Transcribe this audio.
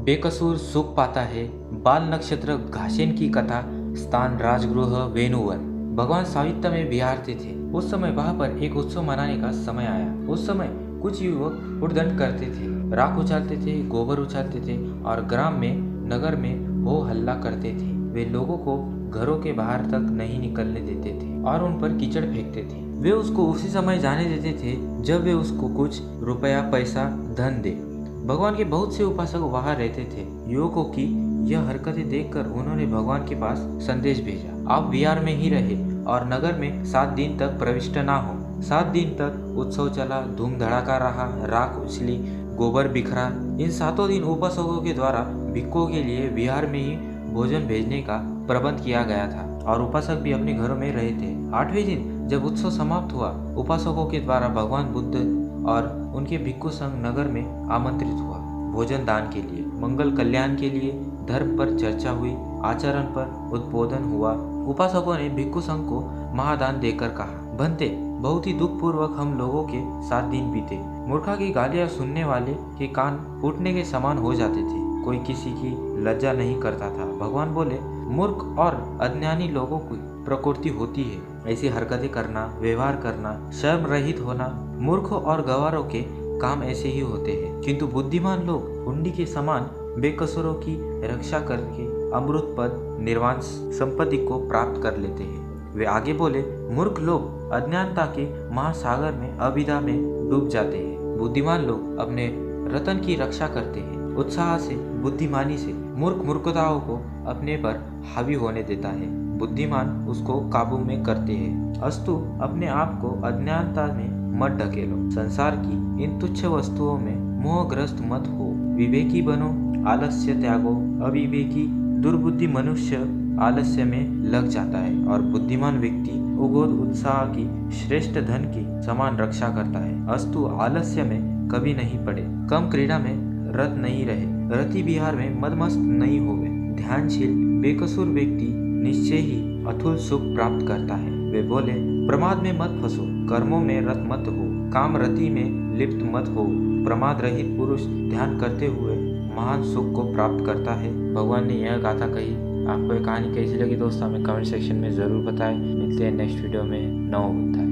बेकसूर सुख पाता है। बाल नक्षत्र घासेन की कथा, स्थान राजगृह वेणुवन। भगवान सावित्र में विहारते थे। उस समय वहाँ पर एक उत्सव मनाने का समय आया। उस समय कुछ युवक हुड़दंड करते थे, राख उछालते थे, गोबर उछालते थे और ग्राम में नगर में हो हल्ला करते थे। वे लोगों को घरों के बाहर तक नहीं निकलने देते थे और उन पर कीचड़ फेंकते थे। वे उसको उसी समय जाने देते थे जब वे उसको कुछ रुपया पैसा धन दे। भगवान के बहुत से उपासक वहाँ रहते थे। युवकों की यह हरकतें देखकर उन्होंने भगवान के पास संदेश भेजा, आप विहार में ही रहे और नगर में 7 दिन तक प्रविष्ट ना हो। 7 दिन तक उत्सव चला, धूम धड़ाका रहा, राख उछली, गोबर बिखरा। इन 7 दिन उपासकों के द्वारा भिक्षुओं के लिए विहार में ही भोजन भेजने का प्रबंध किया गया था और उपासक भी अपने घरों में रहे थे। 8वें दिन जब उत्सव समाप्त हुआ, उपासकों के द्वारा भगवान बुद्ध और उनके भिक्षु संघ नगर में आमंत्रित हुआ भोजन दान के लिए, मंगल कल्याण के लिए। धर्म पर चर्चा हुई, आचरण पर उद्बोधन हुआ। उपासकों ने भिक्षु संघ को महादान देकर कहा, बनते बहुत ही दुख पूर्वक हम लोगों के 7 दिन बीते। मूर्खा की गालियां सुनने वाले के कान फूटने के समान हो जाते थे। कोई किसी की लज्जा नहीं करता था। भगवान बोले, मूर्ख और अज्ञानी लोगों की प्रकृति होती है ऐसी हरकतें करना, व्यवहार करना, शर्म रहित होना। मूर्खों और गंवारों के काम ऐसे ही होते हैं, किंतु बुद्धिमान लोग हुंडी के समान बेकसूरों की रक्षा करके अमृत पद निर्वाण संपत्ति को प्राप्त कर लेते हैं। वे आगे बोले, मूर्ख लोग अज्ञानता के महासागर में अविद्या में डूब जाते हैं। बुद्धिमान लोग अपने रतन की रक्षा करते हैं, उत्साह से, बुद्धिमानी से। मूर्ख मूर्खताओं को अपने पर हावी होने देता है, बुद्धिमान उसको काबू में करते हैं। अस्तु अपने आप को अज्ञानता में मत ढकेलो, संसार की इन तुच्छ वस्तुओं में मोहग्रस्त मत हो, विवेकी बनो, आलस्य त्यागो। अविवेकी दुर्बुद्धि मनुष्य आलस्य में लग जाता है और बुद्धिमान व्यक्ति उगोद उत्साह की श्रेष्ठ धन की समान रक्षा करता है। अस्तु आलस्य में कभी नहीं पड़े, कम क्रीड़ा में रत नहीं रहे, रति विहार में मदमस्त नहीं होवे। ध्यानशील बेकसूर व्यक्ति निश्चय ही अतुल सुख प्राप्त करता है। वे बोले, प्रमाद में मत फंसो, कर्मों में रत मत हो, काम रति में लिप्त मत हो। प्रमाद रहित पुरुष ध्यान करते हुए महान सुख को प्राप्त करता है। भगवान ने यह गाथा कही। आपको ये कहानी कैसी लगी दोस्तों, हमें कमेंट सेक्शन में ज़रूर बताएं। मिलते हैं नेक्स्ट वीडियो में। नमो बुद्धाय।